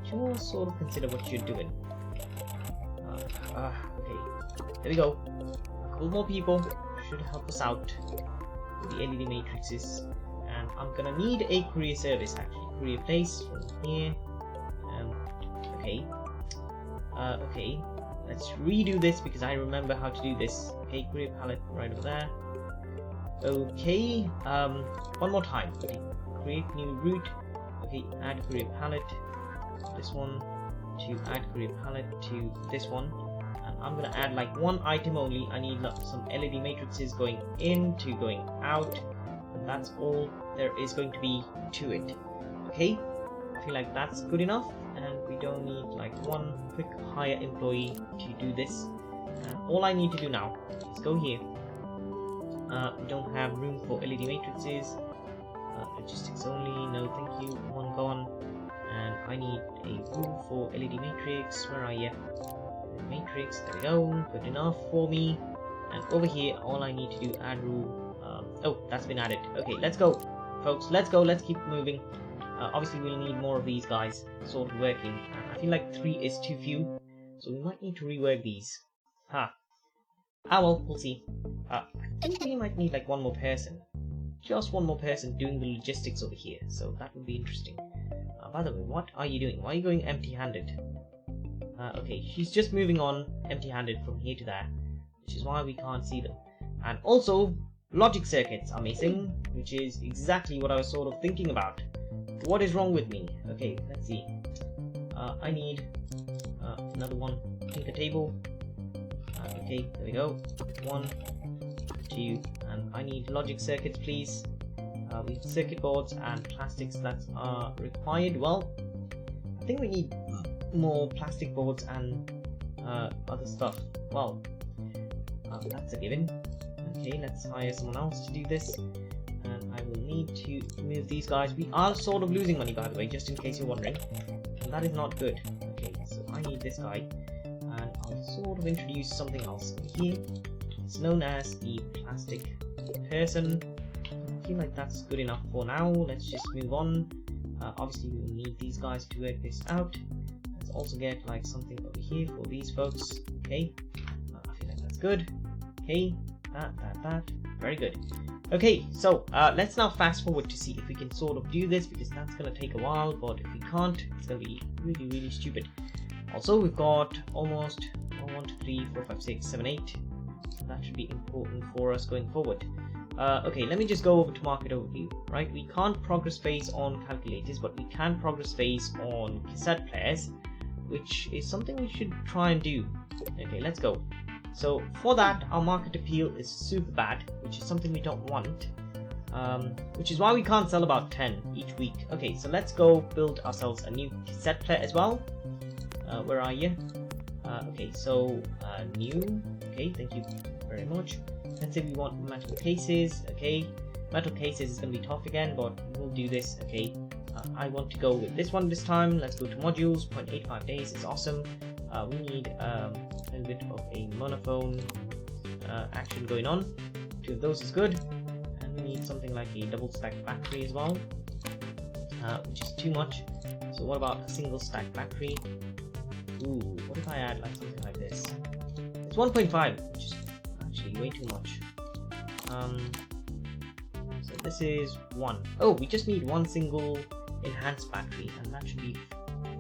S1: just sort of consider what you're doing. Okay, there we go. A couple more people should help us out with the LED matrices, and I'm gonna need a courier service actually. Courier place from here. Okay. Okay. Let's redo this because I remember how to do this. Okay, courier palette right over there. Okay. One more time. Okay. Create new route. Okay. Add courier palette. This one to add courier palette to this one. I'm gonna add like 1 item only. I need some LED matrices going in to going out, and that's all there is going to be to it. Okay, I feel like that's good enough, and we don't need like one quick hire employee to do this. All I need to do now is go here. We don't have room for LED matrices. Logistics only, no thank you, one gone. And I need a rule for LED matrix. Where are you? Matrix, there we go, good enough for me. And over here, all I need to do, add rule. Oh, that's been added. Okay, let's go, folks, let's go, let's keep moving. Obviously, we'll need more of these guys sort of working. I feel like 3 is too few, so we might need to rework these. Ah, well, we'll see. I think we might need like one more person. Just one more person doing the logistics over here, so that would be interesting. By the way, what are you doing? Why are you going empty-handed? Okay, she's just moving on empty-handed from here to there, which is why we can't see them. And also, logic circuits are missing, which is exactly what I was sort of thinking about. What is wrong with me? Okay, let's see. I need another one. Tinker table. Okay, there we go. 1, 2, and I need logic circuits, please. We have circuit boards and plastics that are required. Well, I think we need more plastic boards and other stuff. Well, that's a given. Okay, let's hire someone else to do this. And I will need to move these guys. We are sort of losing money, by the way, just in case you're wondering. And that is not good. Okay, so I need this guy. And I'll sort of introduce something else here. It's known as the plastic person. I feel like that's good enough for now. Let's just move on. Obviously, we need these guys to work this out. Let's also get like something over here for these folks. Okay, I feel like that's good. Okay, that, very good. Okay, so let's now fast forward to see if we can sort of do this, because that's gonna take a while. But if we can't, it's gonna be really, really stupid. Also, we've got almost 1, 2, 3, 4, 5, 6, 7, 8. So that should be important for us going forward. Okay, let me just go over to market overview. Right, we can't progress phase on calculators, but we can progress phase on cassette players, which is something we should try and do. Okay, let's go. So for that, our market appeal is super bad, which is something we don't want. Which is why we can't sell about 10 each week. Okay, so let's go build ourselves a new cassette player as well. Where are you? Okay, so new. Okay, thank you very much. Let's say we want metal cases. Okay, metal cases is going to be tough again, but we'll do this. Okay, I want to go with this one this time. Let's go to modules. 0.85 days is awesome. We need a little bit of a monophone action going on. 2 of those is good. And we need something like a double stack battery as well, which is too much. So what about a single stack battery? Ooh, what if I add like something like this? It's 1.5, which is actually way too much. So this is 1. Oh, we just need 1 single enhanced battery, and that should be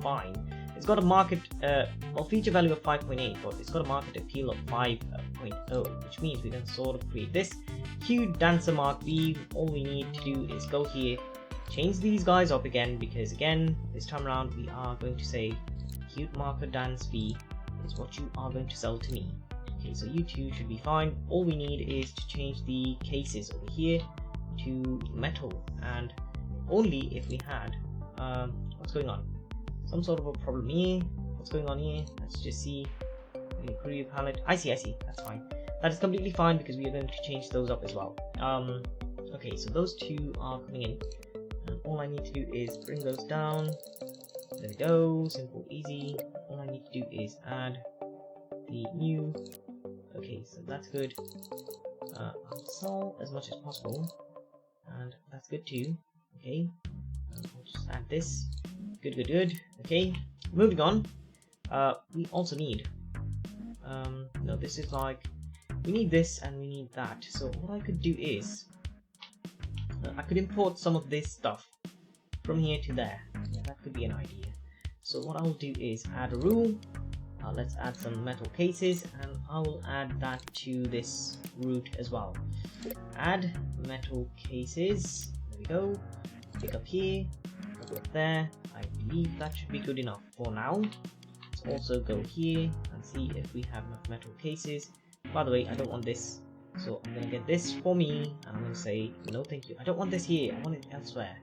S1: fine. It's got a market, well, feature value of 5.8, but it's got a market appeal of 5.0, which means we can sort of create this cute dancer mark V. All we need to do is go here, change these guys up again, because again, this time around we are going to say cute marker dance V is what you are going to sell to me. Okay, so you two should be fine. All we need is to change the cases over here to metal, and only if we had what's going on, some sort of a problem here. What's going on here? Let's just see. Okay, courier palette. I see, that's fine. That is completely fine, because we are going to change those up as well. Okay, so those 2 are coming in, and all I need to do is bring those down. There we go, simple, easy. All I need to do is add the new. Okay, so that's good. I'll sell as much as possible, and that's good too. Okay, and I'll just add this. Good. Okay, moving on. We also need. No, this is like, we need this and we need that. So what I could do is, I could import some of this stuff from here to there. Yeah, that could be an idea. So what I'll do is add a rule. Let's add some metal cases, and I will add that to this route as well. Add metal cases. There we go. Pick up here, pick up there. I believe that should be good enough for now. Let's also go here and see if we have enough metal cases. By the way, I don't want this, so I'm gonna get this for me, and I'm gonna say no thank you. I don't want this here, I want it elsewhere.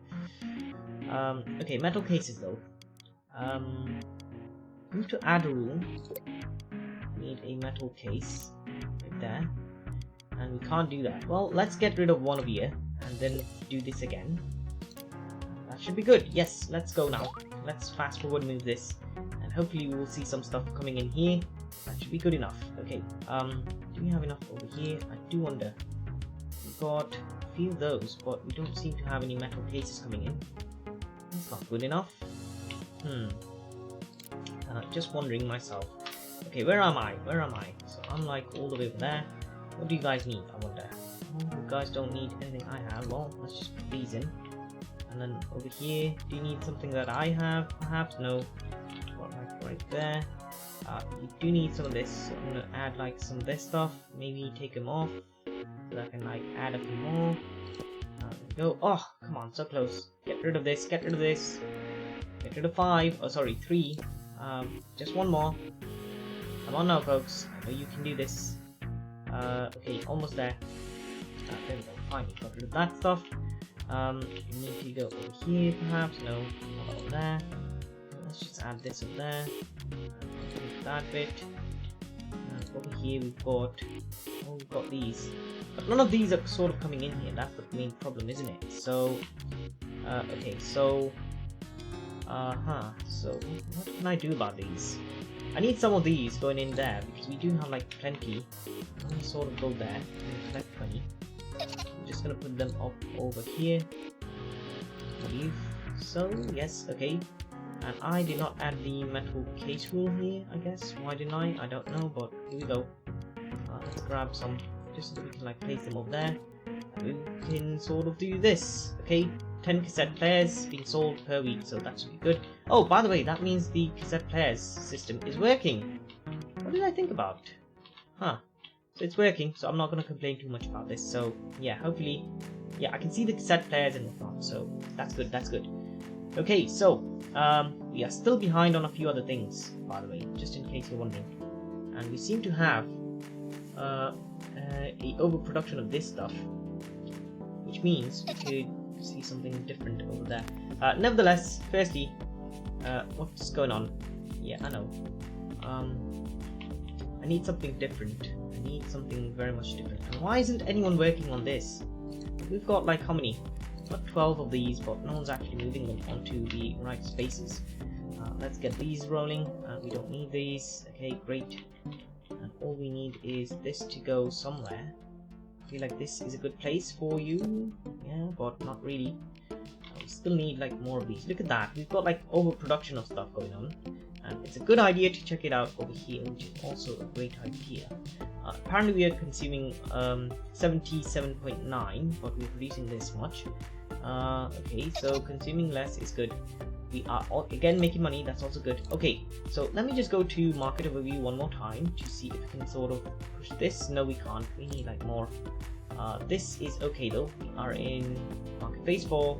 S1: Okay, metal cases though. Need to add a room. Need a metal case right there, and we can't do that. Well, let's get rid of one of here and then do this again. That should be good. Yes, let's go now. Let's fast forward move this, and hopefully we will see some stuff coming in here. That should be good enough. Okay, do we have enough over here? I do wonder. We've got a few of those, but we don't seem to have any metal cases coming in. That's not good enough. Just wondering myself. Okay, where am I? Where am I? So I'm like all the way over there. What do you guys need? I wonder. Oh, you guys don't need anything I have. Well, let's just put these in. And then over here, do you need something that I have? Perhaps? No. Like right there. You do need some of this. So I'm gonna add like some of this stuff. Maybe take them off. So I can like add a few more. There we go. Oh, come on, so close. Get rid of this. Get rid of this. Get rid of 5. Oh, sorry, 3. Just one more. Come on now, folks. I know you can do this. Okay, almost there. There we go. Fine, got rid of that stuff. You need to go over here, perhaps. No, not over there. Let's just add this up there. That bit. And over here we've got. Oh, we've got these. But none of these are sort of coming in here. That's the main problem, isn't it? So, okay, so. So what can I do about these? I need some of these going in there because we do have like plenty. I'm gonna sort of go there and collect 20. I'm just gonna put them up over here. I believe so. Yes. Okay. And I did not add the metal case rule here. I guess. Why didn't I? I don't know. But here we go. Let's grab some just so we can like place them over there. We can sort of do this. Okay. 10 cassette players being sold per week, so that should be good. Oh, by the way, that means the cassette players system is working. What did I think about? Huh. So it's working, so I'm not going to complain too much about this. So, yeah, hopefully, yeah, I can see the cassette players and whatnot, so that's good, that's good. Okay, so, we are still behind on a few other things, by the way, just in case you're wondering. And we seem to have a overproduction of this stuff, which means we could see something different over there. Nevertheless, firstly, what's going on? Yeah, I know. I need something different. I need something very much different. And why isn't anyone working on this? We've got like how many? Got 12 of these, but no one's actually moving them onto the right spaces. Let's get these rolling. We don't need these. Okay, great. And all we need is this to go somewhere. I feel like this is a good place for you. Yeah, but not really. We still need like more of these. Look at that. We've got like overproduction of stuff going on. And it's a good idea to check it out over here, which is also a great idea. Apparently we are consuming 77.9, but we're producing this much. Okay, so consuming less is good. We are again making money, that's also good. Okay, so let me just go to market overview one more time to see if we can sort of push this. No, we can't. We need like more. This is okay though. We are in market phase 4.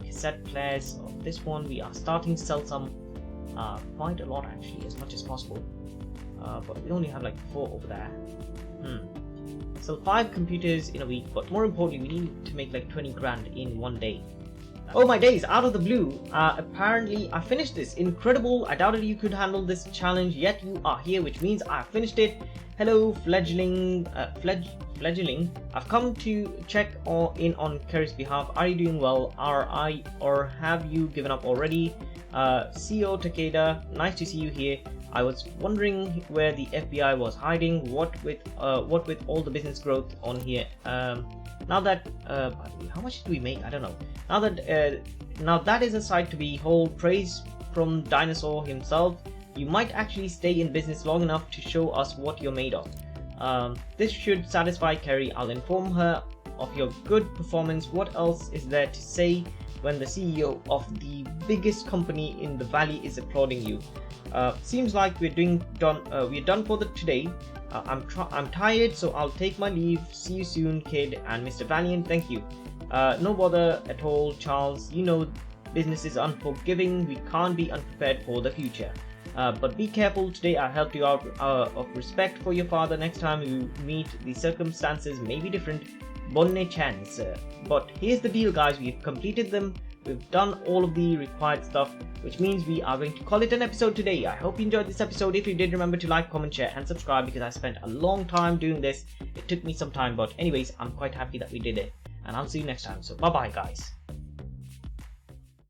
S1: Cassette players of this one. We are starting to sell some. Quite a lot actually, as much as possible. But we only have like 4 over there. So 5 computers in a week, but more importantly, we need to make like 20 grand in one day. Oh my days, out of the blue, apparently I finished this. Incredible. I doubted you could handle this challenge, yet you are here, which means I finished it. Hello, fledgling. I've come to check in on Kerry's behalf. Are you doing well? Or have you given up already? CEO Takeda, nice to see you here. I was wondering where the FBI was hiding. What with all the business growth on here. Now that how much did we make? I don't know. Now that is a sight to behold. Praise from Dinosaur himself. You might actually stay in business long enough to show us what you're made of. This should satisfy Kerry. I'll inform her of your good performance. What else is there to say when the CEO of the biggest company in the valley is applauding you? Seems like we're done for today. I'm tired, so I'll take my leave. See you soon, kid, and Mr. Valiant. Thank you. No bother at all, Charles. You know business is unforgiving. We can't be unprepared for the future. But be careful. Today I helped you out of respect for your father. Next time you meet, the circumstances may be different. Bonne chance. But here's the deal, guys. We've completed them we've done all of the required stuff, which means we are going to call it an episode today. I hope you enjoyed this episode. If you did, remember to like, comment, share and subscribe, because I spent a long time doing this. It took me some time, but anyways, I'm quite happy that we did it, and I'll see you next time. So bye bye guys.